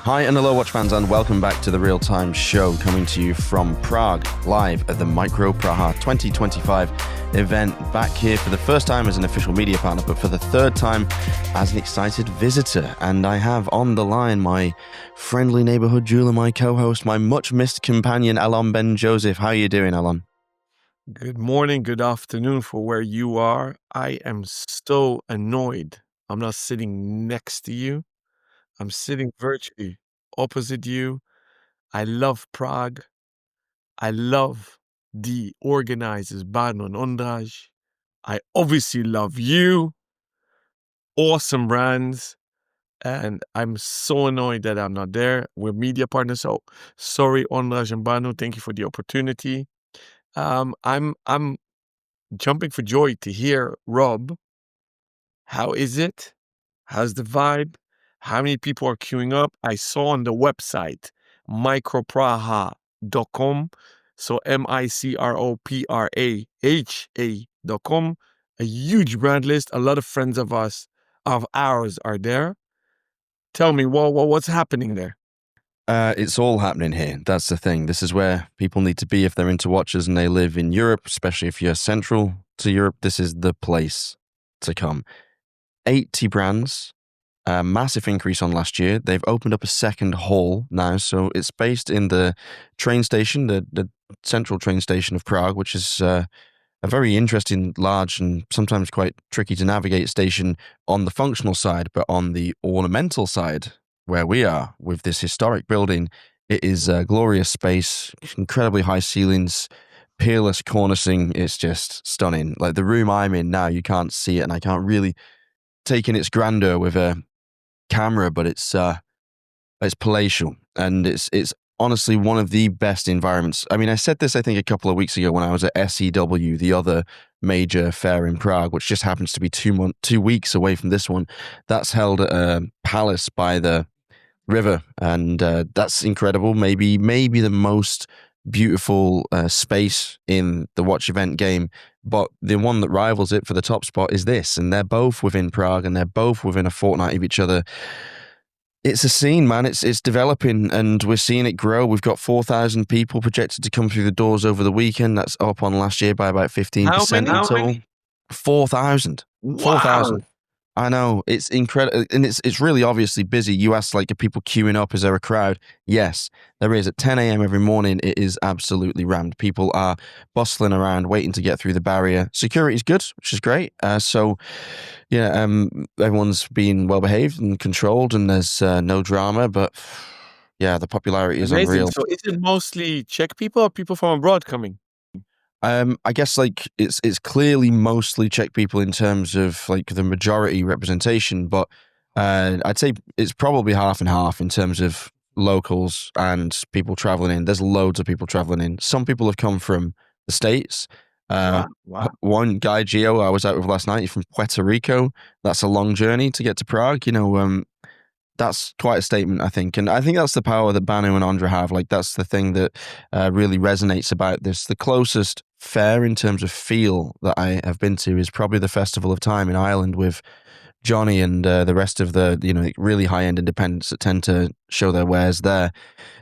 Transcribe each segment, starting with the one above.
Hi and hello, Watch fans, and welcome back to the Real Time Show, coming to you from Prague, live at the Micro Praha 2025 event. Back here for the first time as an official media partner, but for the third time as an excited visitor. And I have on the line my friendly neighborhood jeweler, my co-host, my much missed companion, Alon Ben Joseph. How are you doing, Alon? Good morning, good afternoon for where you are. I am so annoyed. I'm not sitting next to you. I'm sitting virtually opposite you. I love Prague. I love the organizers, Bano and Ondraj. I obviously love you. Awesome brands. And I'm so annoyed that I'm not there. We're media partners. So sorry, Ondraj and Banu. Thank you for the opportunity. I'm jumping for joy to hear Rob. How is it? How's the vibe? How many people are queuing up? I saw on the website micropraha.com. So micropraha.com. A huge brand list. A lot of friends of ours are there. Tell me, what's happening there? It's all happening here. That's the thing. This is where people need to be if they're into watches and they live in Europe, especially if you're central to Europe. This is the place to come. 80 brands, a massive increase on last year. They've opened up a second hall now, so it's based in the train station, the central train station of Prague, which is a very interesting, large, and sometimes quite tricky to navigate station on the functional side, but on the ornamental side, where we are with this historic building, it is a glorious space, incredibly high ceilings, peerless cornicing. It's just stunning. Like the room I'm in now, you can't see it, and I can't really take in its grandeur with a camera, but it's palatial, and it's honestly one of the best environments. I mean, I said this I think a couple of weeks ago when I was at SEW, the other major fair in Prague, which just happens to be 2 weeks away from this one. That's held at a palace by the river, and that's incredible. Maybe the most beautiful space in the watch event game, but the one that rivals it for the top spot is this, and they're both within Prague, and they're both within a fortnight of each other. It's a scene, man. It's developing, and we're seeing it grow. We've got 4,000 people projected to come through the doors over the weekend. That's up on last year by about 15% How many? in total. 4,000. Wow. 4,000. I know, it's incredible, and it's really obviously busy. You asked, like, are people queuing up? Is there a crowd? Yes, there is. At 10 a.m. every morning, it is absolutely rammed. People are bustling around, waiting to get through the barrier. Security's good, which is great. Everyone's being well behaved and controlled, and there's no drama. But yeah, the popularity is Amazing. unreal. So is it mostly Czech people or people from abroad coming? I guess like it's clearly mostly Czech people in terms of like the majority representation, but I'd say it's probably half and half in terms of locals and people traveling in. There's loads of people traveling in. Some people have come from the States. Wow. One guy, Gio, I was out with last night, he's from Puerto Rico. That's a long journey to get to Prague. That's quite a statement, I think. And I think that's the power that Banu and Andra have. Like, that's the thing that really resonates about this. The closest fair in terms of feel that I have been to is probably the Festival of Time in Ireland with Johnny and the rest of the, really high-end independents that tend to show their wares there.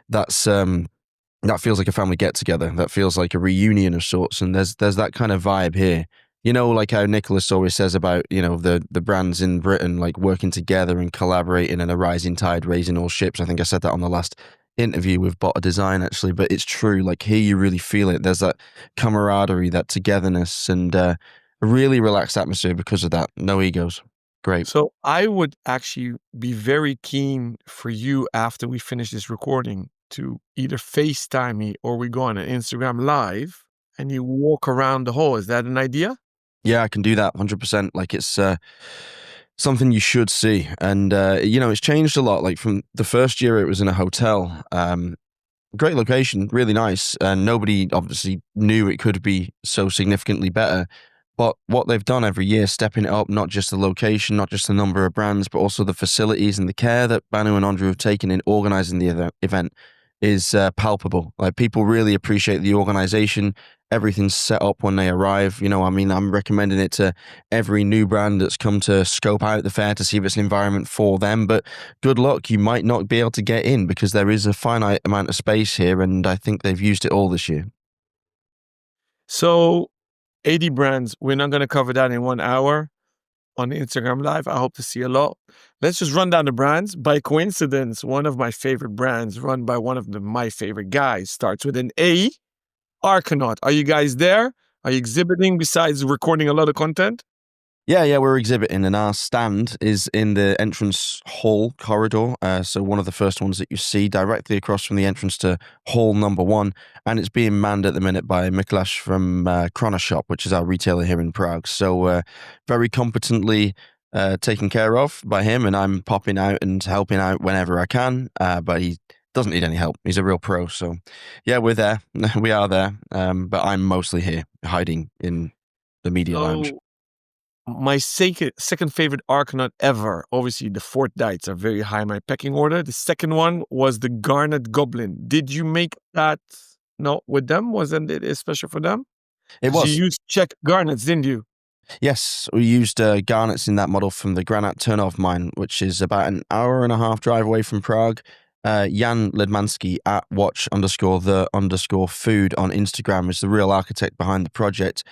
That's that feels like a family get-together. That feels like a reunion of sorts. And there's that kind of vibe here. Like how Nicholas always says about, the brands in Britain, like working together and collaborating, and a rising tide raising all ships. I think I said that on the last interview with Botta Design, actually, but it's true. Like here you really feel it. There's that camaraderie, that togetherness, and a really relaxed atmosphere because of that. No egos. Great. So I would actually be very keen for you after we finish this recording to either FaceTime me or we go on an Instagram live and you walk around the hall. Is that an idea? Yeah, I can do that 100%. Like it's something you should see. And, it's changed a lot. Like from the first year it was in a hotel, great location, really nice. And nobody obviously knew it could be so significantly better. But what they've done every year, stepping it up, not just the location, not just the number of brands, but also the facilities and the care that Banu and Andrew have taken in organizing the event is palpable. Like people really appreciate the organization, everything's set up when they arrive. I mean, I'm recommending it to every new brand that's come to scope out the fair to see if it's an environment for them. But good luck, you might not be able to get in because there is a finite amount of space here, and I think they've used it all this year. So 80 brands. We're not going to cover that in 1 hour on Instagram Live. I hope to see a lot. Let's just run down the brands. By coincidence, one of my favorite brands run by one of my favorite guys starts with an A, Arcanaut. Are you guys there? Are you exhibiting besides recording a lot of content? Yeah, we're exhibiting, and our stand is in the entrance hall corridor. So one of the first ones that you see directly across from the entrance to hall number 1, and it's being manned at the minute by Miklas from Chronoshop, which is our retailer here in Prague. So very competently taken care of by him, and I'm popping out and helping out whenever I can. But he doesn't need any help. He's a real pro. So yeah, we're there. We are there. But I'm mostly here, hiding in the media lounge. My second favorite Arcanaut ever. Obviously, the Fortnights are very high in my pecking order. The second one was the Garnet Goblin. Did you make that? No, with them? Wasn't it special for them? It You was. used Czech garnets, didn't you? Yes, we used garnets in that model from the Granat Turnov mine, which is about an hour and a half drive away from Prague. Jan Ledmansky at watch_the_food on Instagram is the real architect behind the project.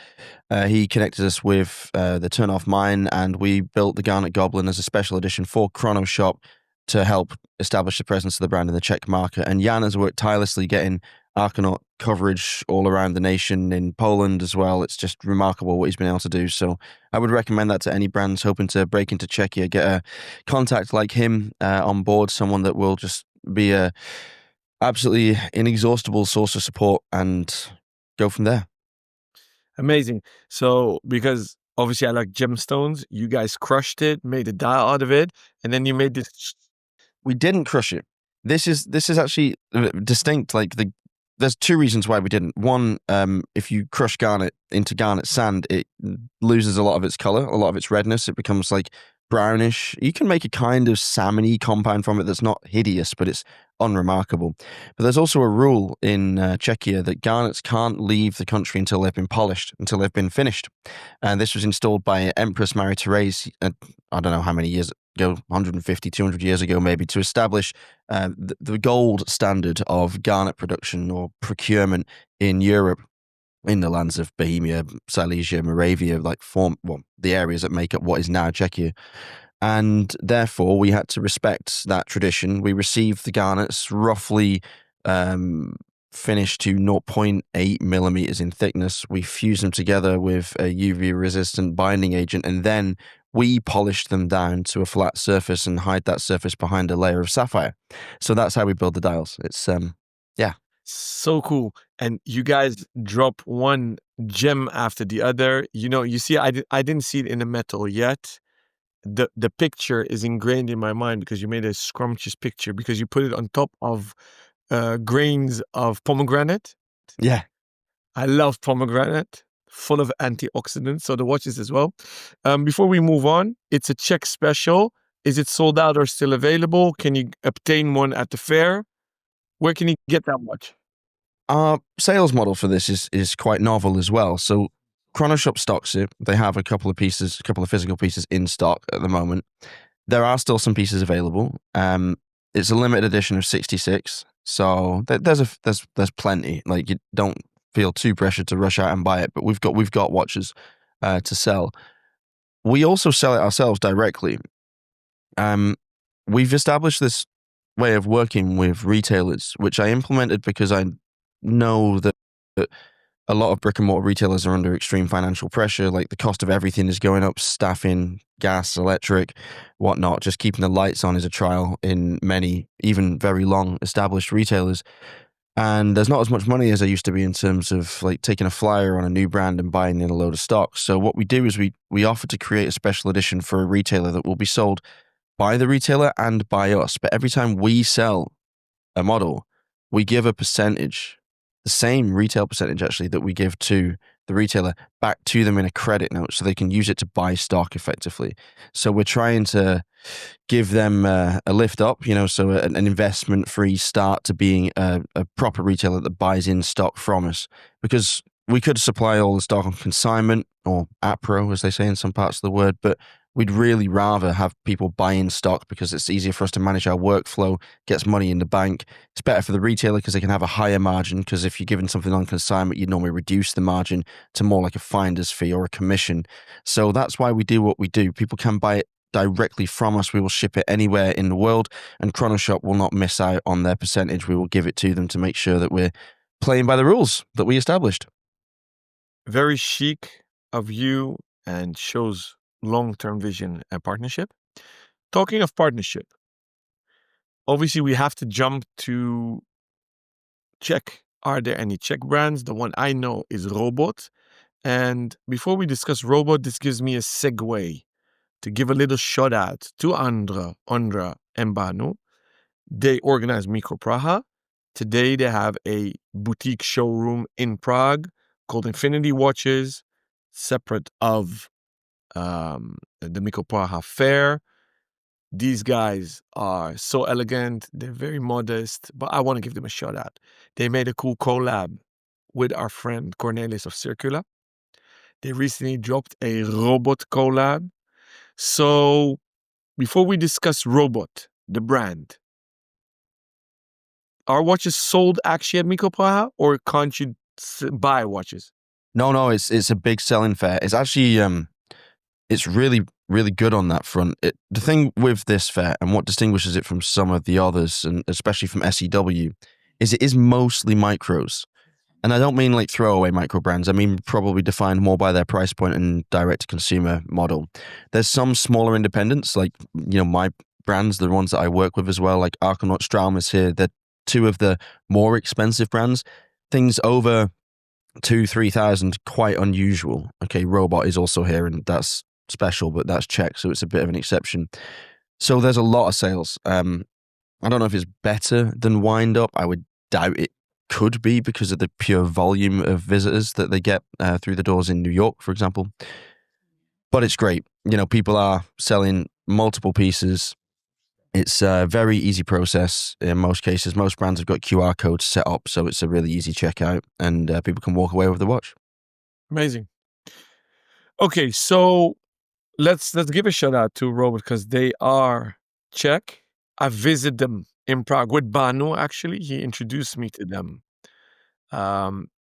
He connected us with the Turnoff mine, and we built the Garnet Goblin as a special edition for Chronoshop to help establish the presence of the brand in the Czech market. And Jan has worked tirelessly getting Arcanaut coverage all around the nation, in Poland as well. It's just remarkable what he's been able to do. So I would recommend that to any brands hoping to break into Czechia. Get a contact like him on board, someone that will just be a absolutely inexhaustible source of support, and go from there. Amazing. So, because obviously I like gemstones, you guys crushed it, made a dial out of it, and then you made this. We didn't crush it. This is actually distinct. There's two reasons why we didn't. One, if you crush garnet into garnet sand, it loses a lot of its color, a lot of its redness. It becomes like brownish. You can make a kind of salmony compound from it that's not hideous, but it's unremarkable. But there's also a rule in Czechia that garnets can't leave the country until they've been polished, until they've been finished. And this was installed by Empress Marie Therese, I don't know how many years ago, 150, 200 years ago maybe, to establish the gold standard of garnet production or procurement in Europe, in the lands of Bohemia, Silesia, Moravia, the areas that make up what is now Czechia. And therefore, we had to respect that tradition. We received the garnets roughly finished to 0.8 millimeters in thickness. We fused them together with a UV-resistant binding agent, and then we polished them down to a flat surface and hide that surface behind a layer of sapphire. So that's how we build the dials. It's, yeah. So cool. And you guys drop one gem after the other. You see, I didn't see it in the metal yet. The picture is ingrained in my mind because you made a scrumptious picture because you put it on top of grains of pomegranate. Yeah. I love pomegranate, full of antioxidants. So the watches as well. Before we move on, it's a Czech special. Is it sold out or still available? Can you obtain one at the fair? Where can you get that watch? Our sales model for this is quite novel as well. So Chronoshop stocks it. They have a couple of physical pieces in stock at the moment. There are still some pieces available. It's a limited edition of 66. So there's plenty. Like, you don't feel too pressured to rush out and buy it, but we've got watches to sell. We also sell it ourselves directly. We've established this way of working with retailers, which I implemented because I know that a lot of brick and mortar retailers are under extreme financial pressure. Like, the cost of everything is going up: staffing, gas, electric, whatnot. Just keeping the lights on is a trial in many, even very long established retailers. And there's not as much money as there used to be in terms of like taking a flyer on a new brand and buying in a load of stock. So what we do is we offer to create a special edition for a retailer that will be sold by the retailer and by us. But every time we sell a model, we give a percentage, the same retail percentage actually, that we give to the retailer, back to them in a credit note so they can use it to buy stock effectively. So we're trying to give them a lift up, so an investment-free start to being a proper retailer that buys in stock from us. Because we could supply all the stock on consignment or APRO, as they say in some parts of the word, but we'd really rather have people buy in stock because it's easier for us to manage our workflow, gets money in the bank. It's better for the retailer because they can have a higher margin, because if you're giving something on consignment, you normally reduce the margin to more like a finder's fee or a commission. So that's why we do what we do. People can buy it directly from us. We will ship it anywhere in the world, and Chronoshop will not miss out on their percentage. We will give it to them to make sure that we're playing by the rules that we established. Very chic of you and shows long-term vision and partnership. Talking of partnership, obviously we have to jump to Czech. Are there any Czech brands? The one I know is Robot. And before we discuss Robot, this gives me a segue to give a little shout out to Andra and Banu. They organize Micro Praha. Today they have a boutique showroom in Prague called Infinity Watches, separate of the Micro Praha fair. These guys are so elegant. They're very modest, but I want to give them a shout out. They made a cool collab with our friend Cornelis of Circula. They recently dropped a Robot collab. So before we discuss Robot, the brand, are watches sold actually at Micro Praha, or can't you buy watches? No, it's a big selling fair. It's actually it's really, really good on that front. The thing with this fair and what distinguishes it from some of the others, and especially from SEW, is it is mostly micros. And I don't mean like throwaway micro brands. I mean probably defined more by their price point and direct to consumer model. There's some smaller independents, like my brands, the ones that I work with as well, like Argonaut, Straum is here. They're two of the more expensive brands. Things over 2,000-3,000, quite unusual. Okay, Robot is also here, and that's special, but that's Czech, so it's a bit of an exception. So there's a lot of sales. I don't know if it's better than Wind Up. I would doubt it could be because of the pure volume of visitors that they get through the doors in New York, for example. But it's great. People are selling multiple pieces. It's a very easy process in most cases. Most brands have got QR codes set up, so it's a really easy checkout, and people can walk away with the watch. Amazing. Okay, so let's give a shout out to Robert because they are Czech. I visited them in Prague with Banu, actually. He introduced me to them.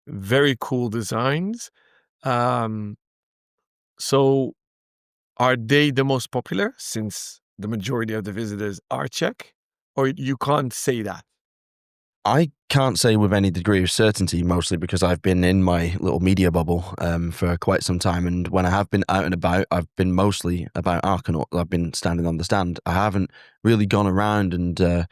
Very cool designs. So are they the most popular since the majority of the visitors are Czech? Or you can't say that? I can't say with any degree of certainty, mostly because I've been in my little media bubble for quite some time. And when I have been out and about, I've been mostly about Argonaut. I've been standing on the stand. I haven't really gone around and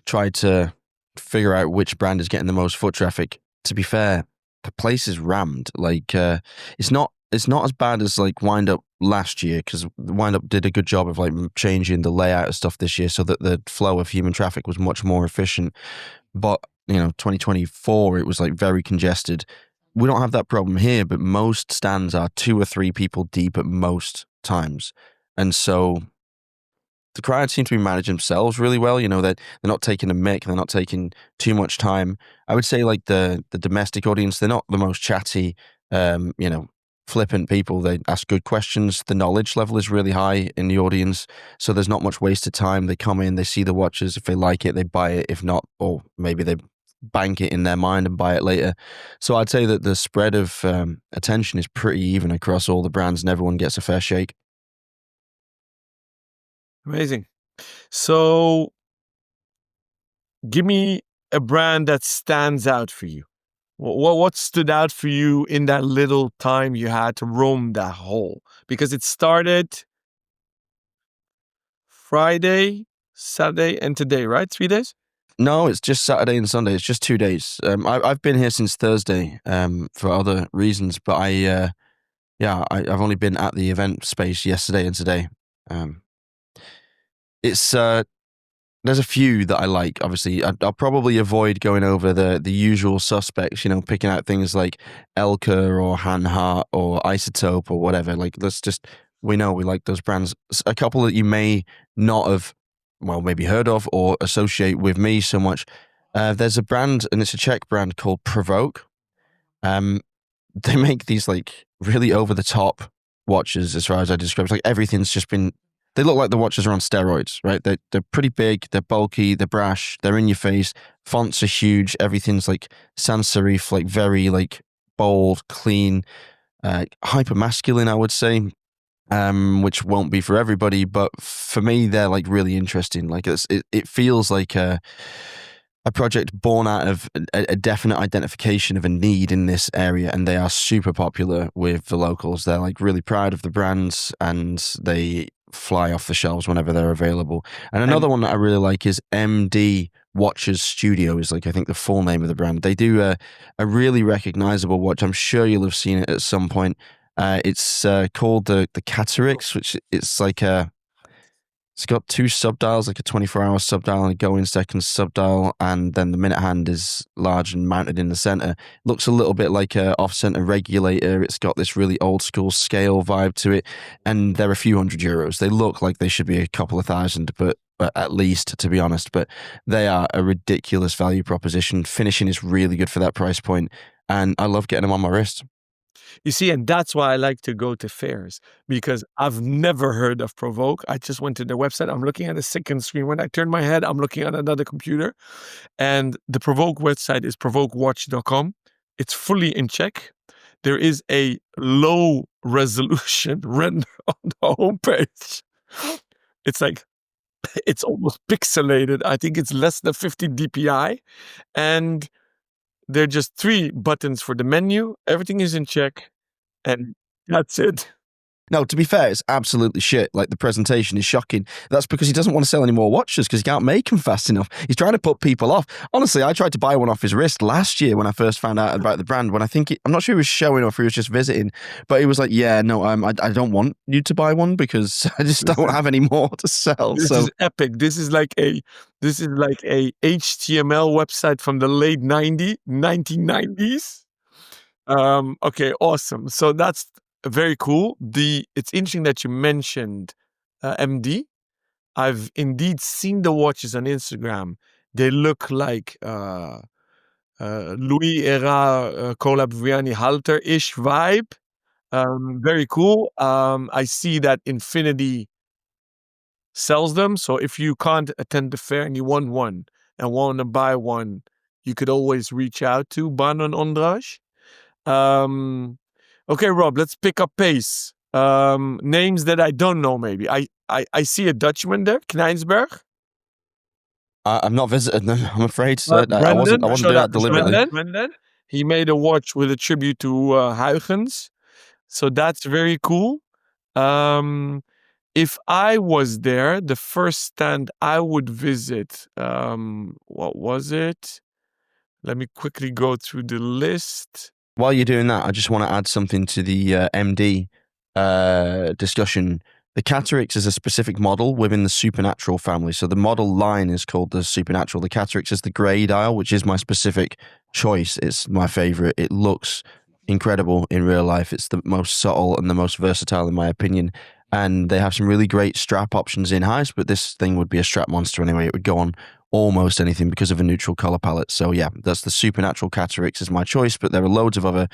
tried to figure out which brand is getting the most foot traffic. To be fair, the place is rammed. Like it's not as bad as like Wind Up last year, because Wind Up did a good job of like changing the layout of stuff this year so that the flow of human traffic was much more efficient. But 2024, it was like very congested. We don't have that problem here, but most stands are 2 or 3 people deep at most times. And so the crowd seem to be managing themselves really well. They're not taking a mick, they're not taking too much time. I would say like the domestic audience, they're not the most chatty, flippant people. They ask good questions. The knowledge level is really high in the audience, so there's not much wasted time. They come in, they see the watches. If they like it, they buy it. If not, or maybe they bank it in their mind and buy it later. So I'd say that the spread of attention is pretty even across all the brands, and everyone gets a fair shake. Amazing. So give me a brand that stands out for you. What stood out for you in that little time you had to roam that hall? Because it started Friday, Saturday, and today, right? 3 days? No, it's just Saturday and Sunday. It's just 2 days. I've been here since Thursday for other reasons, but I've only been at the event space yesterday and today. It's there's a few that I like. Obviously, I'll probably avoid going over the usual suspects. Picking out things like Elka or Hanhart or Isotope or whatever. Like, we know we like those brands. A couple that you may not have, well, maybe heard of or associate with me so much. There's a brand, and it's a Czech brand called Provoke. they make these like really over the top watches as far as I describe. It's like everything's just been. They look like the watches are on steroids, right? They're pretty big, they're bulky, they're brash, they're in your face. Fonts are huge. Everything's like sans serif, like very like bold, clean, hyper masculine, I would say. Which won't be for everybody, but for me, they're like really interesting. Like it feels like a project born out of a definite identification of a need in this area, and they are super popular with the locals. They're like really proud of the brands, and they fly off the shelves whenever they're available. And And another one that I really like is MD Watches Studio, is like I think the full name of the brand. They do a really recognizable watch. I'm sure you'll have seen it at some point. It's called the Catarix, which it's like a it's got two subdials, like a 24-hour subdial and a go-in second subdial, and then the minute hand is large and mounted in the center. Looks a little bit like a off-center regulator. It's got this really old-school scale vibe to it, and they're a few €100. They look like they should be a couple of thousand, but at least, to be honest. But they are a ridiculous value proposition. Finishing is really good for that price point, and I love getting them on my wrist. you see, and that's why I like to go to fairs, because I've never heard of Provoke. I just went to their website. I'm looking at a second screen. When I turn my head, I'm looking at another computer. And the Provoke website is provokewatch.com. It's fully in Czech. There is a low resolution render on the homepage. It's like, it's almost pixelated. I think it's less than 50 DPI. And there are just 3 buttons for the menu. Everything is in Czech. And that's it. No, to be fair, it's absolutely shit. Like the presentation is shocking. That's because he doesn't want to sell any more watches because he can't make them fast enough. He's trying to put people off. Honestly, I tried to buy one off his wrist last year when I first found out about the brand. When I'm not sure he was showing or if he was just visiting, but he was like, "Yeah, no, I don't want you to buy one because I just don't have any more to sell." This is epic. This is like a HTML website from the late 1990s. Okay, awesome. So that's very cool. It's interesting that you mentioned MD. I've indeed seen the watches on Instagram. They look like Louis era Colabriani halter-ish vibe. Very cool. I see that Infinity sells them. So if you can't attend the fair and you want one and want to buy one, you could always reach out to Banon Ondrage. Okay, Rob, let's pick up pace. Names that I don't know, maybe. I see a Dutchman there, Kleinsberg. I'm not visiting them, I'm afraid. So I wasn't doing that deliberately. Brendan. He made a watch with a tribute to Huygens. So that's very cool. If I was there, the first stand I would visit, what was it? Let me quickly go through the list. While you're doing that, I just want to add something to the MD discussion. The Catarix is a specific model within the Supernatural family. So the model line is called the Supernatural. The Catarix is the grey dial, which is my specific choice. It's my favorite. It looks incredible in real life. It's the most subtle and the most versatile, in my opinion. And they have some really great strap options in highs, but this thing would be a strap monster anyway. It would go on almost anything because of a neutral color palette. So yeah, that's the Supernatural Catarix is my choice, but there are loads of other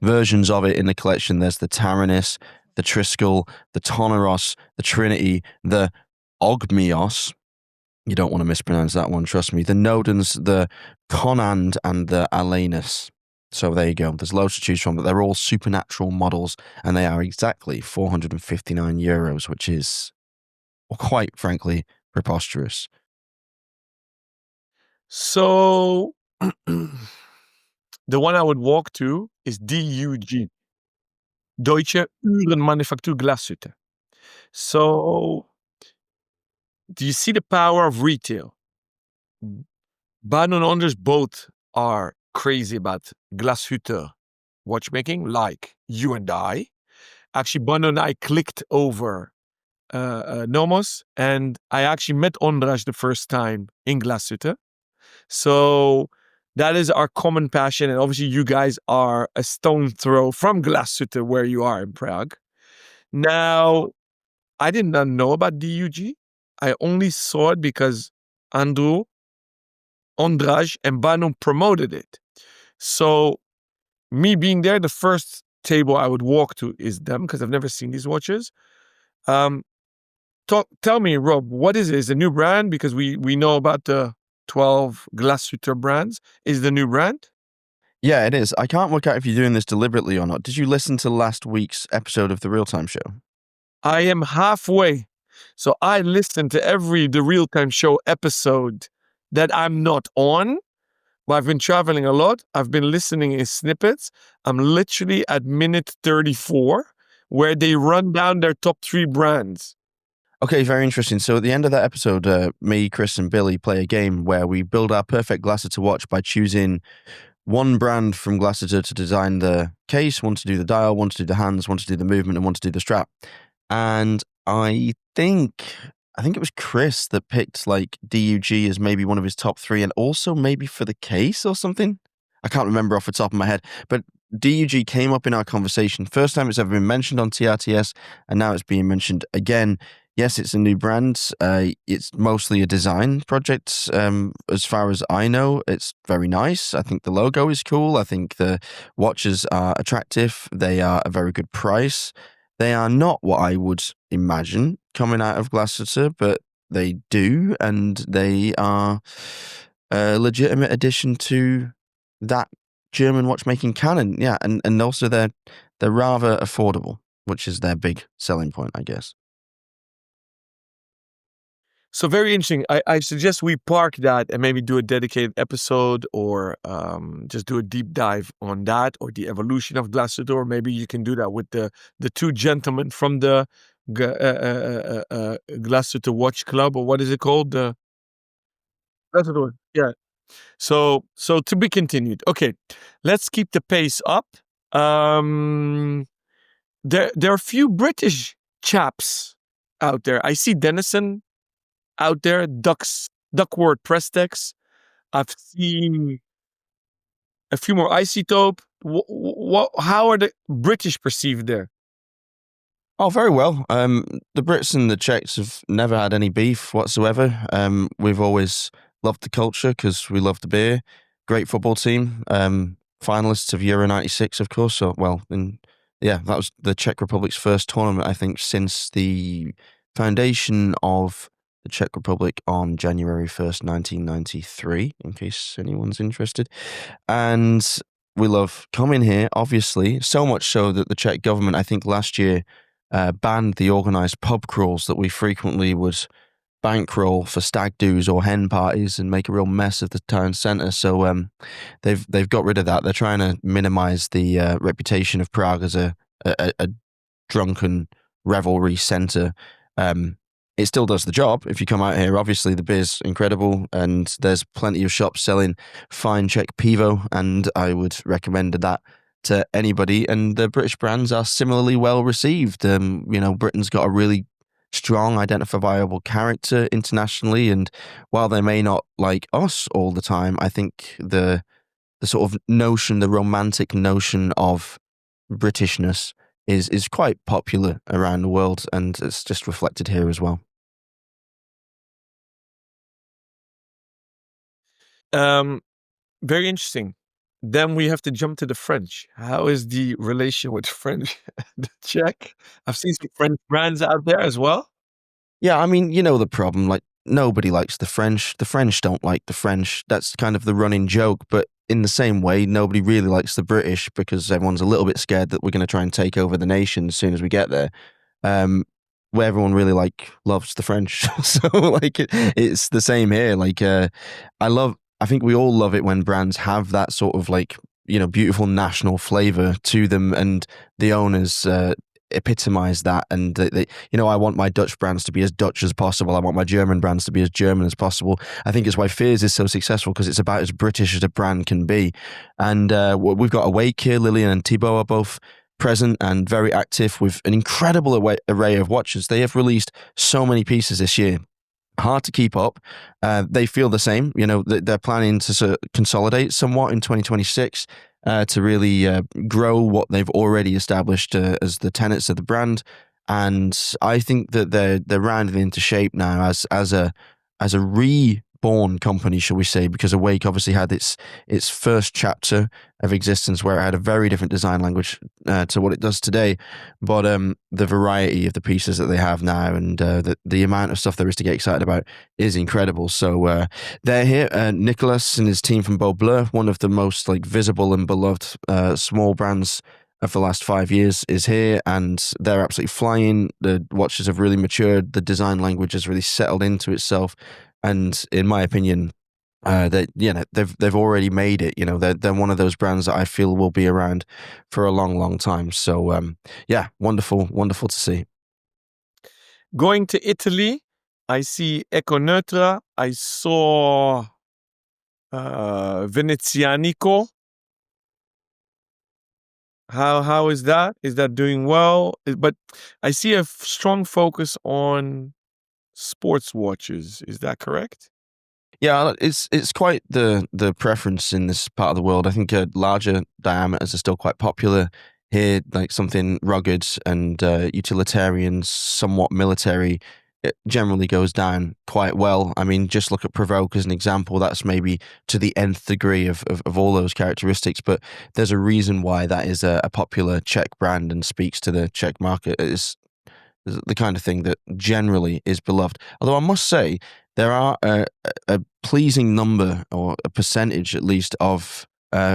versions of it in the collection. There's the Taranis, the Triskel, the Toneros, the Trinity, the Ogmios. You don't want to mispronounce that one, trust me. The Nodens, the Conand, and the Alenus. So there you go. There's loads to choose from, but they're all Supernatural models, and they are exactly €459, which is, well, quite frankly, preposterous. So the one I would walk to is DUG, Deutsche Uhrenmanufaktur Glashütte. So do you see the power of retail? Baan and Anders both are crazy about Glashütte watchmaking, like you and I. Actually, Bano and I clicked over Nomos, and I actually met Ondrage the first time in Glashütte. So that is our common passion, and obviously you guys are a stone throw from Glashütte, where you are in Prague. Now, I did not know about DUG. I only saw it because Andrew, Ondrage, and Banu promoted it. So me being there, the first table I would walk to is them because I've never seen these watches. Um, tell me, Rob, what is it? Is it a new brand? Because we know about the 12 Glashütter brands. Is the new brand? Yeah, it is. I can't work out if you're doing this deliberately or not. Did you listen to last week's episode of The Real Time Show? I am halfway. So I listen to the Real Time Show episode that I'm not on. Well, I've been traveling a lot. I've been listening in snippets. I'm literally at minute 34 where they run down their top 3 brands. Okay, very interesting. So at the end of that episode, me, Chris, and Billy play a game where we build our perfect Glashütter watch by choosing one brand from Glashütter to design the case, one to do the dial, one to do the hands, one to do the movement, and one to do the strap. And I think it was Chris that picked like DUG as maybe one of his top 3, and also maybe for the case or something. I can't remember off the top of my head, but DUG came up in our conversation. First time it's ever been mentioned on TRTS, and now it's being mentioned again. Yes, it's a new brand. It's mostly a design project. As far as I know, it's very nice. I think the logo is cool. I think the watches are attractive. They are a very good price. They are not what I would imagine coming out of Glashütter, but they do, and they are a legitimate addition to that German watchmaking canon. Yeah, and also they're rather affordable, which is their big selling point, I guess. So very interesting. I suggest we park that and maybe do a dedicated episode, or just do a deep dive on that, or the evolution of Glashütter. Or maybe you can do that with the 2 gentlemen from the Glashütter Watch Club, or what is it called? The Glashütter. Yeah. So to be continued. Okay, let's keep the pace up. There are a few British chaps out there. I see Denison out there, Duckworth Prestex. I've seen a few more Isotope. How are the British perceived there? Oh, very well. The Brits and the Czechs have never had any beef whatsoever. We've always loved the culture because we love the beer. Great football team. Finalists of Euro 96, of course. So, that was the Czech Republic's first tournament, I think, since the foundation of the Czech Republic on January 1st, 1993, in case anyone's interested. And we love coming here, obviously, so much so that the Czech government, I think last year, banned the organised pub crawls that we frequently would bankroll for stag do's or hen parties and make a real mess of the town centre. So they've got rid of that. They're trying to minimise the reputation of Prague as a drunken revelry centre. It still does the job if you come out here. Obviously, the beer's incredible, and there's plenty of shops selling fine Czech pivo, and I would recommend that to anybody. And the British brands are similarly well received. Britain's got a really strong, identifiable character internationally, and while they may not like us all the time, I think the sort of notion, the romantic notion of Britishness is quite popular around the world, and it's just reflected here as well. Very interesting. Then we have to jump to the French. How is the relation with French, the Czech? I've seen some French brands out there as well. Yeah, I mean, you know the problem. Like, nobody likes the French. The French don't like the French. That's kind of the running joke. But in the same way, nobody really likes the British because everyone's a little bit scared that we're going to try and take over the nation as soon as we get there. Where everyone really loves the French. So it's the same here. I think we all love it when brands have that sort of beautiful national flavor to them, and the owners epitomize that. And I want my Dutch brands to be as Dutch as possible. I want my German brands to be as German as possible. I think it's why Fears is so successful, because it's about as British as a brand can be. And we've got Awake here. Lillian and Thibaut are both present and very active with an incredible array of watches. They have released so many pieces this year. Hard to keep up. They feel the same. They're planning to consolidate somewhat in 2026 to really grow what they've already established as the tenets of the brand. And I think that they're rounding into shape now as a born company, shall we say, because Awake obviously had its first chapter of existence where it had a very different design language to what it does today. But the variety of the pieces that they have now and the amount of stuff there is to get excited about is incredible. So they're here. Nicholas and his team from Beau Bleu, one of the most like visible and beloved small brands of the last 5 years, is here, and they're absolutely flying. The watches have really matured. The design language has really settled into itself, and in my opinion, that they've already made it. They're one of those brands that I feel will be around for a long, long time. So yeah, wonderful, wonderful to see. Going to Italy, I see Econeutra. I saw Venezianico. How is that? Is that doing well? But I see a strong focus on sports watches. Is that correct? Yeah, it's quite the preference in this part of the world. I think larger diameters are still quite popular here, like something rugged and utilitarian, somewhat military. It generally goes down quite well. I mean, just look at Provoke as an example. That's maybe to the nth degree of all those characteristics, but there's a reason why that is a popular Czech brand and speaks to the Czech market. It's the kind of thing that generally is beloved. Although I must say, there are a pleasing number, or a percentage at least, of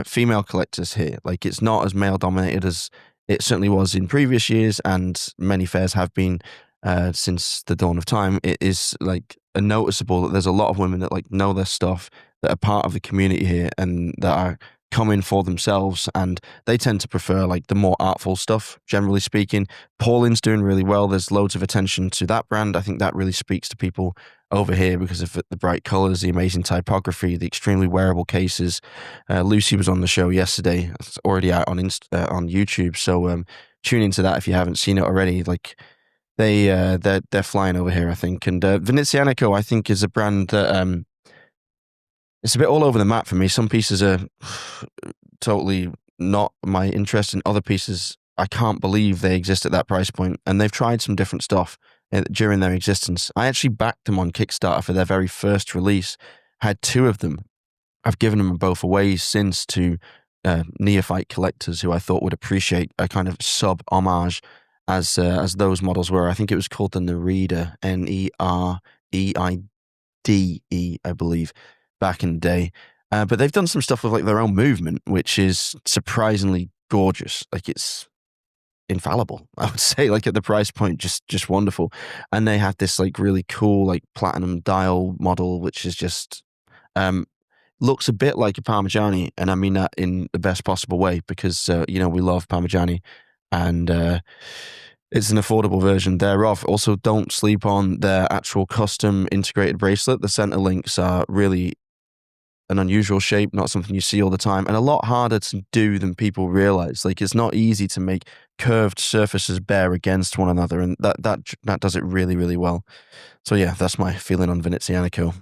female collectors here. Like, it's not as male dominated as it certainly was in previous years, and many fairs have been since the dawn of time. It is like a noticeable that there's a lot of women that like know their stuff, that are part of the community here, and that are coming for themselves, and they tend to prefer like the more artful stuff, generally speaking. Pauline's doing really well. There's loads of attention to that brand. I think that really speaks to people over here because of the bright colors, the amazing typography, the extremely wearable cases. Lucy was on the show yesterday. It's already out on on YouTube, so tune into that if you haven't seen it already. Like, they're flying over here, I think. And Venezianico, I think, is a brand that it's a bit all over the map for me. Some pieces are totally not my interest, and other pieces I can't believe they exist at that price point. And they've tried some different stuff during their existence. I actually backed them on Kickstarter for their very first release. Had two of them. I've given them both away since to neophyte collectors who I thought would appreciate a kind of sub homage as those models were. I think it was called the Nerida, Nereide, I believe, back in the day. But they've done some stuff with like their own movement, which is surprisingly gorgeous. Like, it's infallible, I would say. Like, at the price point, just wonderful. And they have this like really cool like platinum dial model, which is just looks a bit like a Parmigiani, and I mean that in the best possible way, because we love Parmigiani, and it's an affordable version thereof. Also, don't sleep on their actual custom integrated bracelet. The center links are really an unusual shape, not something you see all the time, and a lot harder to do than people realize. Like, it's not easy to make curved surfaces bear against one another, and that does it really, really well. So yeah, that's my feeling on Venezianico.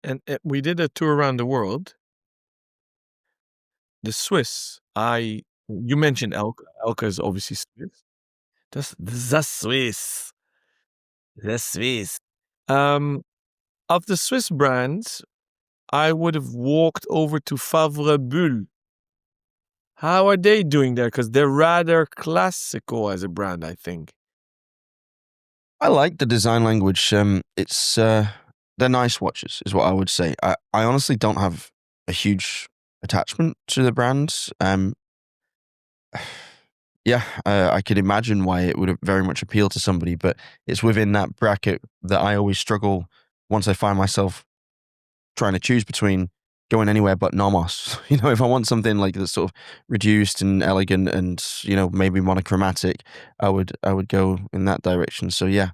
And we did a tour around the world. The Swiss, you mentioned Elka. Elka is obviously Swiss. That's the Swiss. The Swiss. Of the Swiss brands, I would have walked over to Favre Bull. How are they doing there? Because they're rather classical as a brand, I think. I like the design language. It's they're nice watches, is what I would say. I honestly don't have a huge attachment to the brand. Yeah, I could imagine why it would very much appeal to somebody, but it's within that bracket that I always struggle once I find myself trying to choose between going anywhere but Nomos. If I want something like that's sort of reduced and elegant and maybe monochromatic, I would go in that direction. So yeah,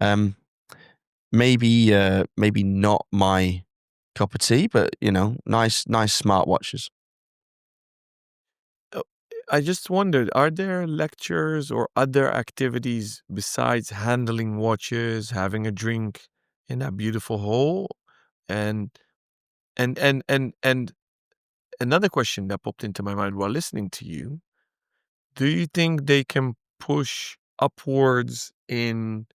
um, maybe not my cup of tea, but nice smartwatches. Oh, I just wondered, are there lectures or other activities besides handling watches, having a drink in that beautiful hole? And and another question that popped into my mind while listening to you, do you think they can push upwards in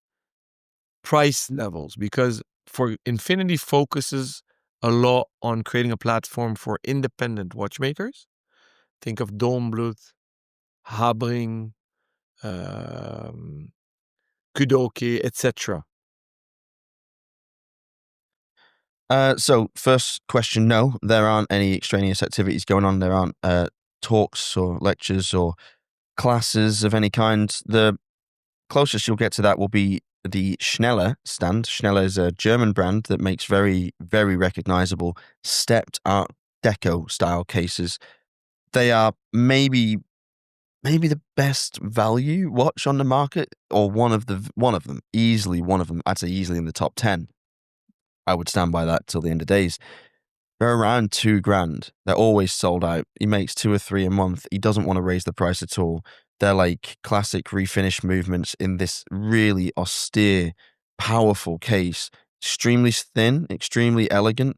price levels? Because for Infinity focuses a lot on creating a platform for independent watchmakers. Think of Dornbluth, Habring, Kudoke, etc. So first question, no, there aren't any extraneous activities going on. There aren't talks or lectures or classes of any kind. The closest you'll get to that will be the Schneller stand. Schneller is a German brand that makes very, very recognizable stepped Art Deco style cases. They are maybe the best value watch on the market, or one of them, easily one of them. I'd say easily in the top 10. I would stand by that till the end of days. They're around 2 grand. They're always sold out. He makes 2 or 3 a month. He doesn't want to raise the price at all. They're like classic refinish movements in this really austere, powerful case. Extremely thin, extremely elegant.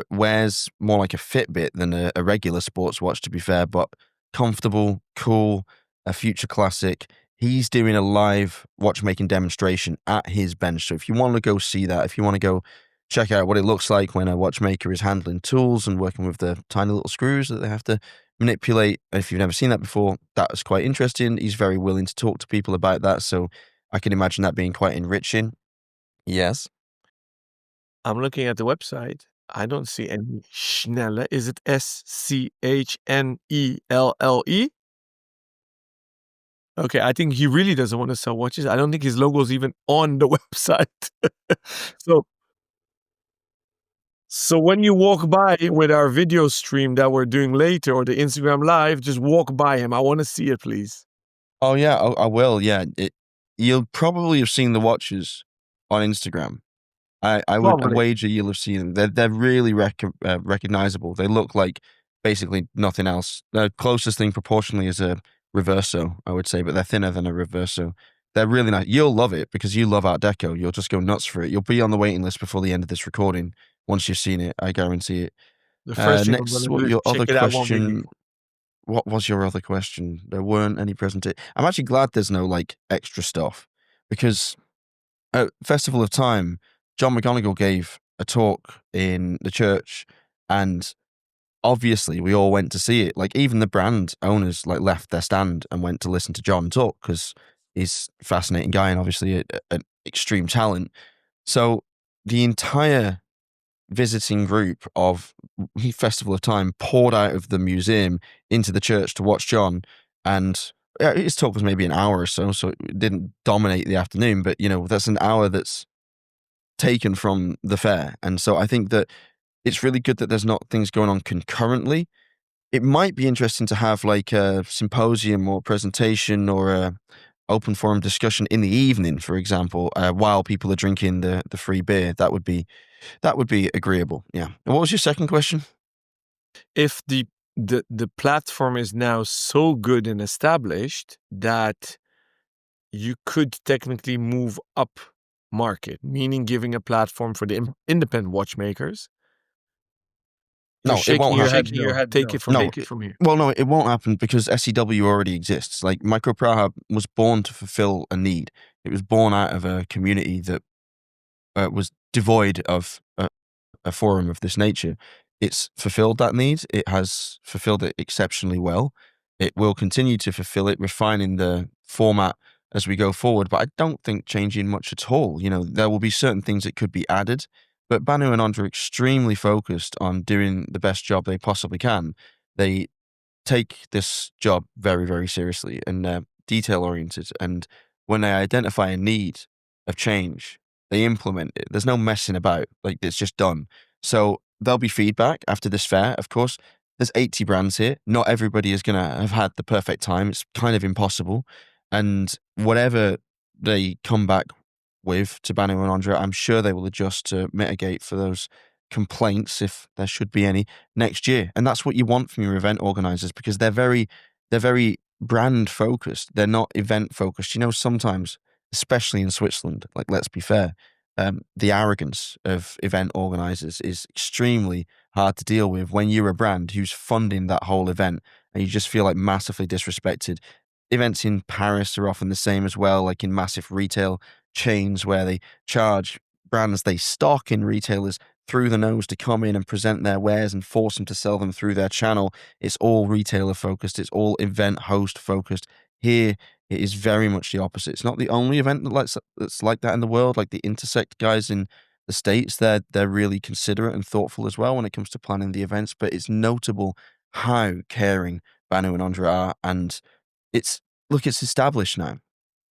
Wears more like a Fitbit than a regular sports watch, to be fair, but comfortable, cool, a future classic. He's doing a live watchmaking demonstration at his bench. So if you want to go see that, if you want to go check out what it looks like when a watchmaker is handling tools and working with the tiny little screws that they have to manipulate. If you've never seen that before, that was quite interesting. He's very willing to talk to people about that, so I can imagine that being quite enriching. Yes. I'm looking at the website. I don't see any Schnelle. Is it Schnelle? Okay, I think he really doesn't want to sell watches. I don't think his logo is even on the website. So when you walk by with our video stream that we're doing later, or the Instagram live, just walk by him. I want to see it, please. Oh yeah, I will. Yeah, you'll probably have seen the watches on Instagram. I would Probably. wager you'll have seen them. They're really recognizable. They look like basically nothing else. The closest thing proportionally is a reverso, I would say, but they're thinner than a reverso. They're really nice. You'll love it because you love Art Deco. You'll just go nuts for it. You'll be on the waiting list before the end of this recording once you've seen it. I guarantee it. The first thing I'm Next, gonna what do is your check other it out one video. question? What was your other question? There weren't any presentation. I'm actually glad there's no like extra stuff because at Festival of Time, John McGonigal gave a talk in the church, and obviously we all went to see it. Like even the brand owners like left their stand and went to listen to John talk because he's a fascinating guy and obviously an extreme talent. So the entire visiting group of Festival of Time poured out of the museum into the church to watch John, and his talk was maybe an hour or so, so it didn't dominate the afternoon. But that's an hour that's taken from the fair, and so I think that it's really good that there's not things going on concurrently. It might be interesting to have like a symposium or presentation or a open forum discussion in the evening, for example, while people are drinking the free beer. That would be agreeable. Yeah. And what was your second question? If the platform is now so good and established that you could technically move up market, meaning giving a platform for the independent watchmakers. You're No, it shaking won't your happen. head. Take it from No, here. well, no, it won't happen because SEW already exists. Like Micro Praha was born to fulfill a need. It was born out of a community that was devoid of a forum of this nature. It's fulfilled that need. It has fulfilled it exceptionally well. It will continue to fulfill it, refining the format as we go forward. But I don't think changing much at all. There will be certain things that could be added, but Banu and Andre are extremely focused on doing the best job they possibly can. They take this job very, very seriously and detail oriented. And when they identify a need of change, they implement it. There's no messing about. Like it's just done. So there'll be feedback after this fair. Of course, there's 80 brands here. Not everybody is going to have had the perfect time. It's kind of impossible. And whatever they come back with to Banu and Andre, I'm sure they will adjust to mitigate for those complaints, if there should be any, next year. And that's what you want from your event organizers because they're very brand focused. They're not event focused. Sometimes, especially in Switzerland, like let's be fair, the arrogance of event organizers is extremely hard to deal with when you're a brand who's funding that whole event and you just feel like massively disrespected. Events in Paris are often the same as well, like in massive retail chains where they charge brands they stock in retailers through the nose to come in and present their wares and force them to sell them through their channel. It's all retailer focused. It's all event host focused. Here, it is very much the opposite. It's not the only event that's like that in the world. Like the Intersect guys in the States, they're really considerate and thoughtful as well when it comes to planning the events. But it's notable how caring Banu and Andre are, and it's look, it's established now.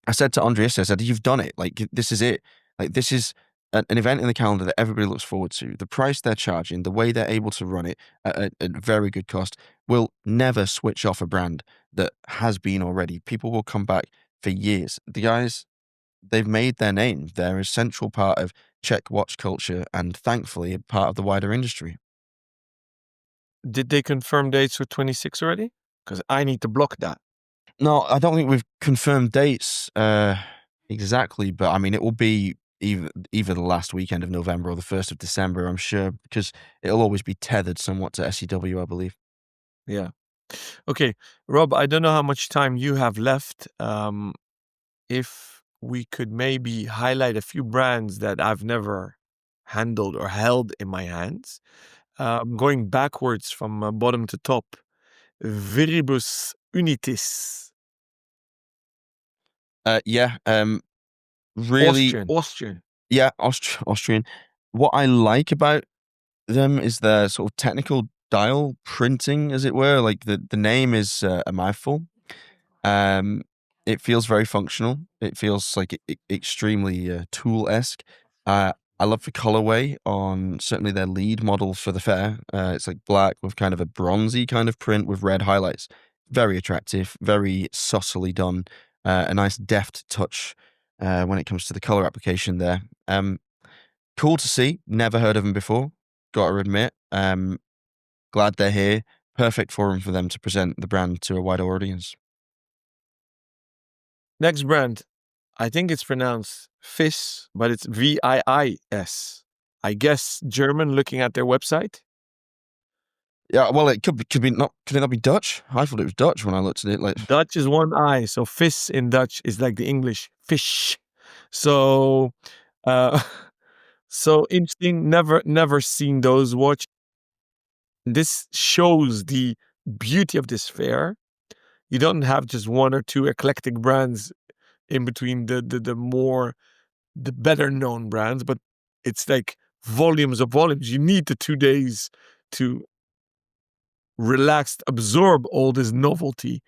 I said to Andreas, I said, "You've done it. Like this is it. Like this is an event in the calendar that everybody looks forward to. The price they're charging, the way they're able to run it at very good cost, will never switch off a brand that has been already. People will come back for years. The guys, they've made their name. They're a central part of Czech watch culture, and thankfully, a part of the wider industry." Did they confirm dates for 26 already? Because I need to block that. No, I don't think we've confirmed dates exactly, but I mean, it will be either the last weekend of November or the 1st of December, I'm sure, because it'll always be tethered somewhat to SEW, I believe. Yeah. Okay, Rob, I don't know how much time you have left. If we could maybe highlight a few brands that I've never handled or held in my hands. Going backwards from bottom to top, Viribus Unitis. Yeah, really, Austrian. yeah, Austrian. What I like about them is their sort of technical dial printing, as it were. Like the name is a mouthful. Um, it feels very functional. It feels like extremely tool-esque. I love the colorway on certainly their lead model for the fair. It's like black with kind of a bronzy kind of print with red highlights. Very attractive, very saucily done. A nice deft touch when it comes to the color application there. Cool to see. Never heard of them before. Got to admit. Glad they're here. Perfect forum for them to present the brand to a wider audience. Next brand, I think it's pronounced FIS, but it's VIIS. I guess German, looking at their website. Yeah, well, it could it not be Dutch? I thought it was Dutch when I looked at it. Like Dutch is one I, so FIS in Dutch is like the English fish. So, uh, so interesting. Never seen those watch. This shows the beauty of this fair. You don't have just one or two eclectic brands in between the better known brands, but it's like volumes of volumes. You need the 2 days to relax, absorb all this novelty.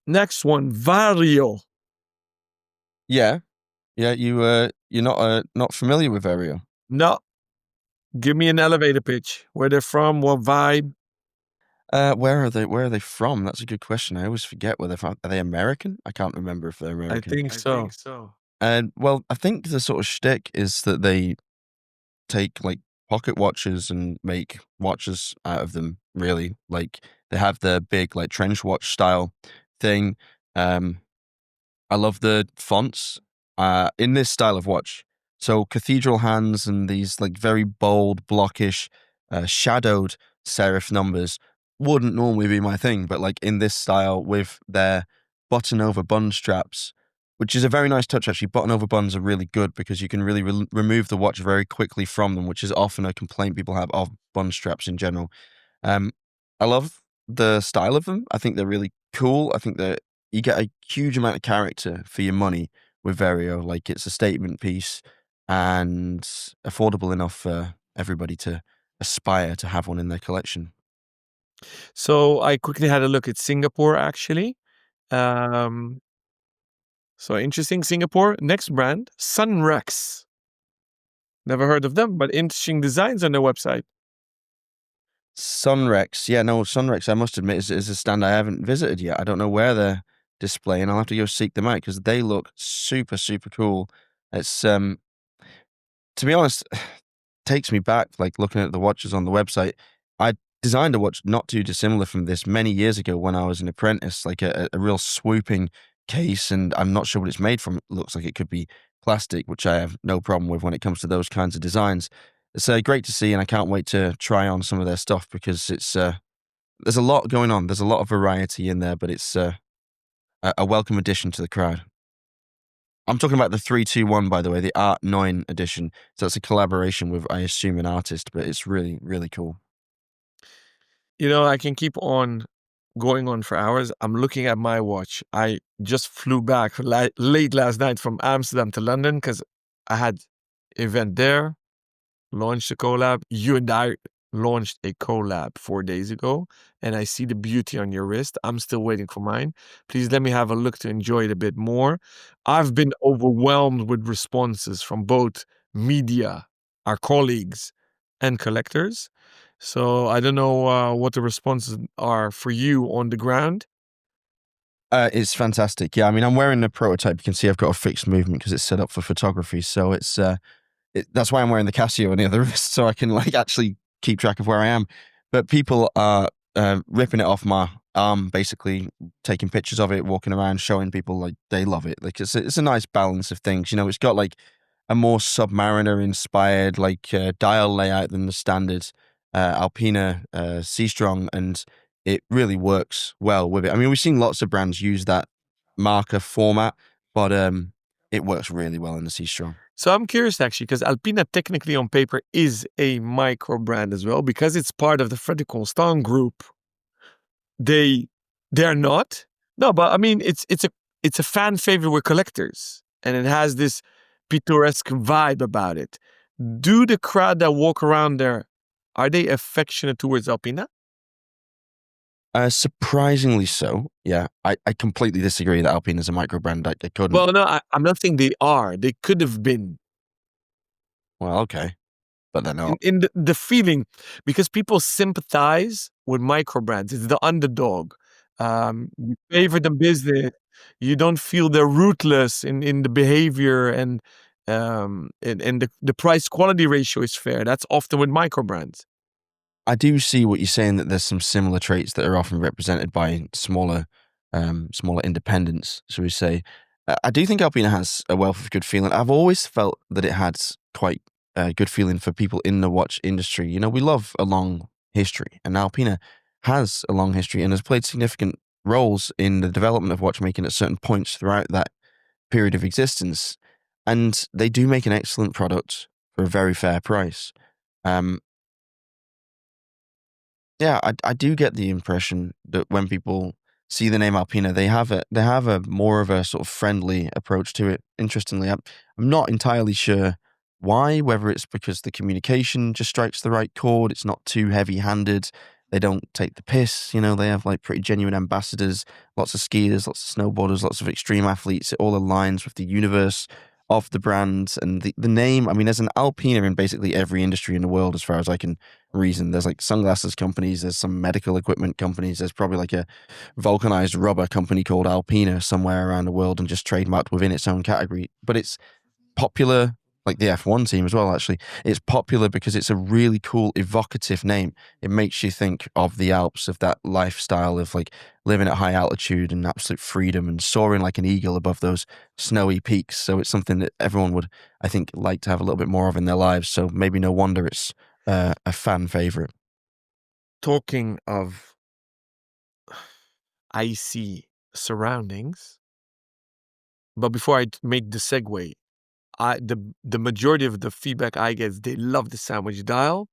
Next one, Vario. yeah, yeah. You're not familiar with Ario. No, give me an elevator pitch. Where they're from, what vibe? Where are they? Where are they from? That's a good question. I always forget where they're from. Are they American? I can't remember if they're I American. think so. And well, I think the sort of shtick is that they take like pocket watches and make watches out of them. Really, like they have the big like trench watch style thing. I love the fonts in this style of watch. So cathedral hands and these like very bold, blockish, shadowed serif numbers wouldn't normally be my thing, but like in this style with their button over bun straps, which is a very nice touch actually. Button over buns are really good because you can really remove the watch very quickly from them, which is often a complaint people have of bun straps in general. I love the style of them. I think they're really cool. I think that you get a huge amount of character for your money with Vario. Like it's a statement piece and affordable enough for everybody to aspire to have one in their collection. So I quickly had a look at Singapore, actually. So interesting, Singapore. Next brand, Sunrex. Never heard of them, but interesting designs on their website. Sunrex. Yeah, no, Sunrex, I must admit, is a stand I haven't visited yet. I don't know where they're displaying. I'll have to go seek them out because they look super, super cool. It's, to be honest, takes me back, like looking at the watches on the website. I designed a watch not too dissimilar from this many years ago when I was an apprentice, like a real swooping case, and I'm not sure what it's made from. It looks like it could be plastic, which I have no problem with when it comes to those kinds of designs. It's great to see, and I can't wait to try on some of their stuff because it's there's a lot going on. There's a lot of variety in there, but it's a welcome addition to the crowd. I'm talking about the 321, by the way, the Art 9 edition. So it's a collaboration with, I assume, an artist, but it's really, really cool. I can keep on going on for hours. I'm looking at my watch. I just flew back late last night from Amsterdam to London because I had event there, launched a collab. You and I launched a collab 4 days ago, and I see the beauty on your wrist. I'm still waiting for mine. Please let me have a look to enjoy it a bit more. I've been overwhelmed with responses from both media, our colleagues, and collectors. So I don't know what the responses are for you on the ground. It's fantastic. Yeah, I mean, I'm wearing the prototype. You can see I've got a fixed movement because it's set up for photography. So that's why I'm wearing the Casio on the other wrist, so I can actually keep track of where I am. But people are ripping it off my arm, basically taking pictures of it, walking around, showing people they love it. It's a nice balance of things. It's got a more Submariner inspired dial layout than the standard Alpina C-Strong, and it really works well with it. I mean, we've seen lots of brands use that marker format, but it works really well in the C-Strong. So I'm curious actually, because Alpina technically on paper is a micro brand as well, because it's part of the Frederic Constant group. They're not. No, but I mean it's a fan favorite with collectors, and it has this picturesque vibe about it. Do the crowd that walk around there, are they affectionate towards Alpina? Surprisingly so. Yeah, I completely disagree that Alpine is a micro brand. I couldn't. Well, no, I'm not saying they are. They could have been. Well, okay, but they're not. In the feeling, because people sympathize with micro brands. It's the underdog. You favor the business. You don't feel they're ruthless in the behavior, and the price quality ratio is fair. That's often with micro brands. I do see what you're saying, that there's some similar traits that are often represented by smaller independents, shall we say. I do think Alpina has a wealth of good feeling. I've always felt that it had quite a good feeling for people in the watch industry. We love a long history, and Alpina has a long history and has played significant roles in the development of watchmaking at certain points throughout that period of existence. And they do make an excellent product for a very fair price. Um, yeah, I do get the impression that when people see the name Alpina, they have a more of a sort of friendly approach to it. Interestingly, I'm not entirely sure why, whether it's because the communication just strikes the right chord, it's not too heavy-handed, they don't take the piss, they have pretty genuine ambassadors, lots of skiers, lots of snowboarders, lots of extreme athletes. It all aligns with the universe of the brand and the name. I mean, there's an Alpina in basically every industry in the world, as far as I can reason. There's sunglasses companies, there's some medical equipment companies, there's probably a vulcanized rubber company called Alpina somewhere around the world and just trademarked within its own category. But it's popular, like the F1 team as well, actually. It's popular because it's a really cool, evocative name. It makes you think of the Alps, of that lifestyle of living at high altitude and absolute freedom and soaring like an eagle above those snowy peaks. So it's something that everyone would, I think, like to have a little bit more of in their lives. So maybe no wonder it's a fan favorite. Talking of icy surroundings, but before I make the segue, the majority of the feedback I get is they love the sandwich dial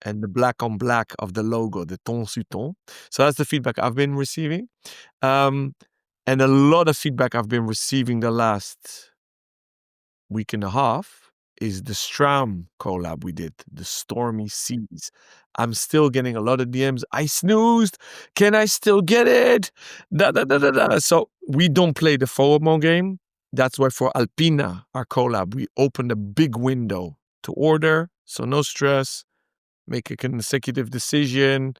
and the black on black of the logo, the ton sur ton. So that's the feedback I've been receiving. And a lot of feedback I've been receiving the last week and a half is the Stram collab we did, the Stormy Seas. I'm still getting a lot of DMs. I snoozed. Can I still get it? Da, da, da, da, da. So we don't play the FOMO game. That's why for Alpina, our collab, we opened a big window to order. So no stress. Make a consecutive decision.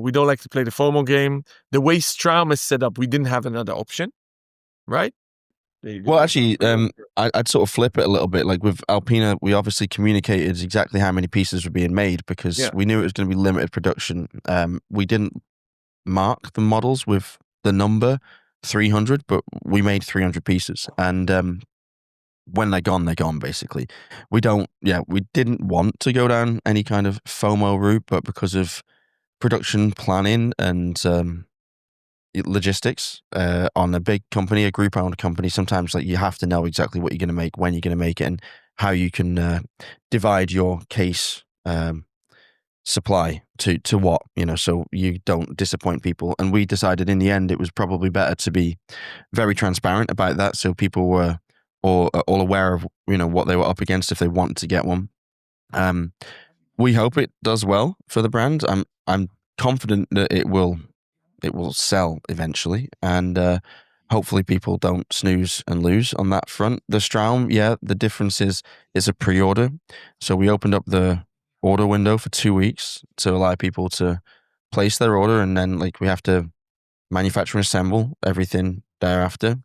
We don't like to play the FOMO game. The way Stram is set up, we didn't have another option, right? Well, actually, I'd sort of flip it a little bit. Like with Alpina, we obviously communicated exactly how many pieces were being made because we knew it was going to be limited production. We didn't mark the models with the number 300, but we made 300 pieces. And when they're gone, basically. We didn't want to go down any kind of FOMO route, but because of production planning and logistics on a big company, a group-owned company. Sometimes like you have to know exactly what you're going to make, when you're going to make it, and how you can divide your case supply to what, so you don't disappoint people. And we decided in the end it was probably better to be very transparent about that, so people were all aware of what they were up against if they wanted to get one. Um, we hope it does well for the brand. I'm confident that it will sell eventually, and hopefully people don't snooze and lose on that front. The Straum, yeah, the difference is it's a pre-order, so we opened up the order window for 2 weeks to allow people to place their order, and then like we have to manufacture and assemble everything thereafter.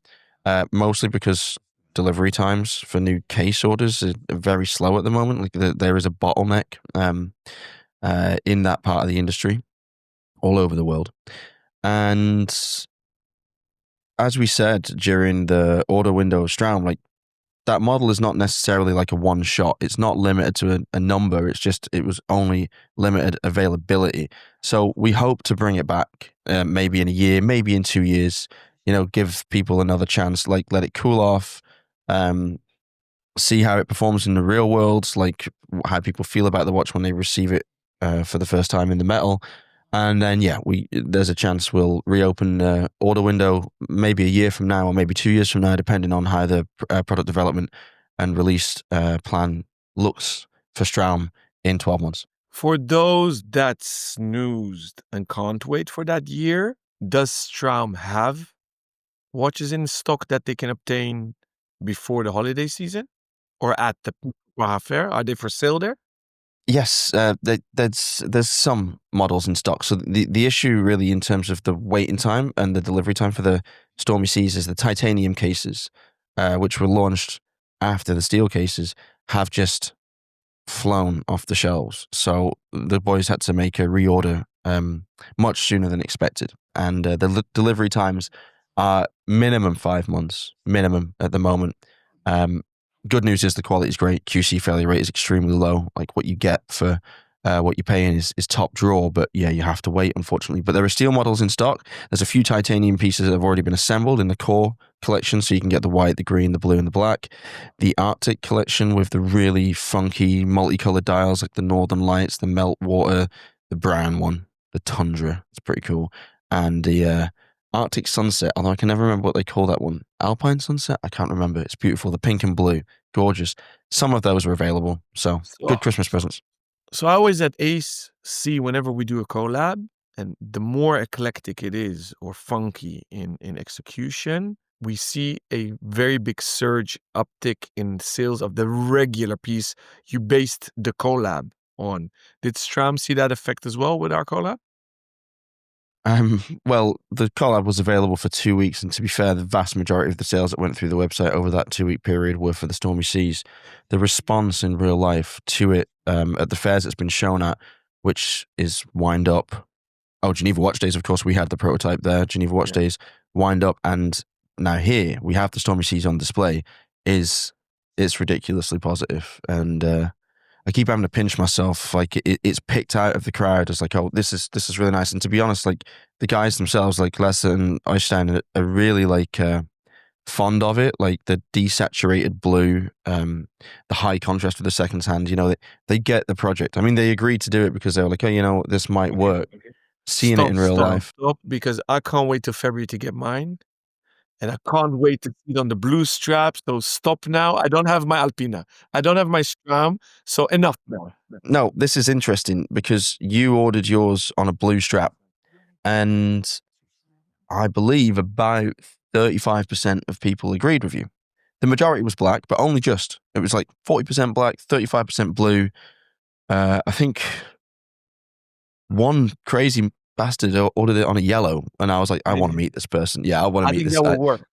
Mostly because delivery times for new case orders are very slow at the moment. Like there is a bottleneck in that part of the industry all over the world. And as we said during the order window of Straum, like that model is not necessarily like a one shot. It's not limited to a number. It was only limited availability. So we hope to bring it back maybe in a year, maybe in 2 years, give people another chance, like let it cool off, um, see how it performs in the real world, like how people feel about the watch when they receive it for the first time in the metal. And then, yeah, there's a chance we'll reopen the order window maybe a year from now or maybe 2 years from now, depending on how the product development and release plan looks for Straum in 12 months. For those that snoozed and can't wait for that year, does Straum have watches in stock that they can obtain before the holiday season or at the Praha fair? Are they for sale there? Yes, there's some models in stock. So the issue really in terms of the waiting time and the delivery time for the Stormy Seas is the titanium cases, which were launched after the steel cases, have just flown off the shelves. So the boys had to make a reorder much sooner than expected. And the delivery times are minimum 5 months, minimum at the moment. Good news is the quality is great. QC failure rate is extremely low. Like what you get for what you're paying is top drawer, but yeah, you have to wait, unfortunately. But there are steel models in stock. There's a few titanium pieces that have already been assembled in the core collection, so you can get the white, the green, the blue, and the black. The Arctic collection with the really funky multicolored dials, like the Northern Lights, the Meltwater, the brown one, the Tundra. It's pretty cool. And the Arctic Sunset, although I can never remember what they call that one. Alpine Sunset? I can't remember. It's beautiful. The pink and blue. Gorgeous. Some of those are available. So good Christmas presents. So I always at Ace see whenever we do a collab, and the more eclectic it is or funky in execution, we see a very big surge uptick in sales of the regular piece you based the collab on. Did Stram see that effect as well with our collab? Well, the collab was available for 2 weeks, and to be fair, the vast majority of the sales that went through the website over that 2 week period were for the Stormy Seas. The response in real life to it at the fairs it's been shown at, which is Wind Up. Oh, Geneva Watch Days, of course, we had the prototype there. Geneva Watch Days, Wind Up, and now here we have the Stormy Seas on display. It's ridiculously positive, and I keep having to pinch myself. Like it's picked out of the crowd as like, oh, this is really nice. And to be honest, like the guys themselves, like Lasse and Øystein, are really like fond of it. Like the desaturated blue, the high contrast with the seconds hand. They get the project. I mean, they agreed to do it because they were like, oh, this might work. Okay. Seeing it in real life. Stop, because I can't wait till February to get mine. And I can't wait to see it on the blue straps. So stop now. I don't have my Alpina. I don't have my Stram. So enough now. No, this is interesting because you ordered yours on a blue strap, and I believe about 35% of people agreed with you. The majority was black, but only just. It was like 40% black, 35% blue. I think one crazy bastard ordered it on a yellow, and I was like, I want to meet this person. Yeah, I want to meet this. I think that will work.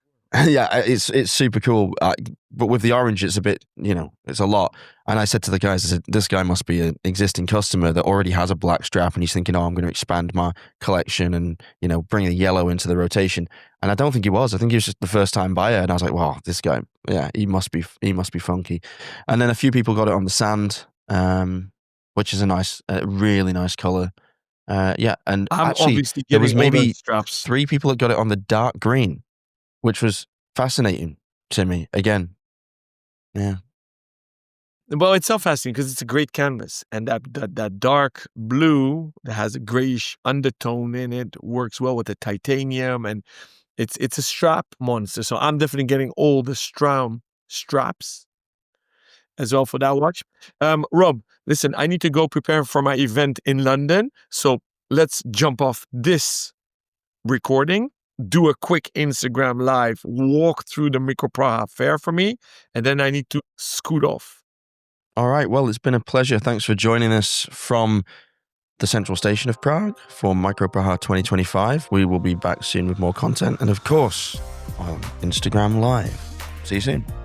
Yeah, it's super cool. But with the orange, it's a bit, it's a lot. And I said to the guys, I said, this guy must be an existing customer that already has a black strap, and he's thinking, oh, I'm going to expand my collection and, bring the yellow into the rotation. And I don't think he was. I think he was just the first time buyer. And I was like, wow, this guy, yeah, he must be funky. And then a few people got it on the sand, which is a really nice color. Yeah, and I'm actually, obviously there getting was all the maybe straps. 3 people that got it on the dark green, which was fascinating to me. Again, yeah. Well, it's so fascinating because it's a great canvas, and that dark blue that has a grayish undertone in it works well with the titanium, and it's a strap monster. So I'm definitely getting all the Strom straps as well for that watch. Rob, listen, I need to go prepare for my event in London, so let's jump off this recording, do a quick Instagram live, walk through the Micro Praha fair for me, and then I need to scoot off. All right. Well, it's been a pleasure. Thanks for joining us from the central station of Prague for Micro Praha 2025. We will be back soon with more content and, of course, on Instagram Live. See you soon.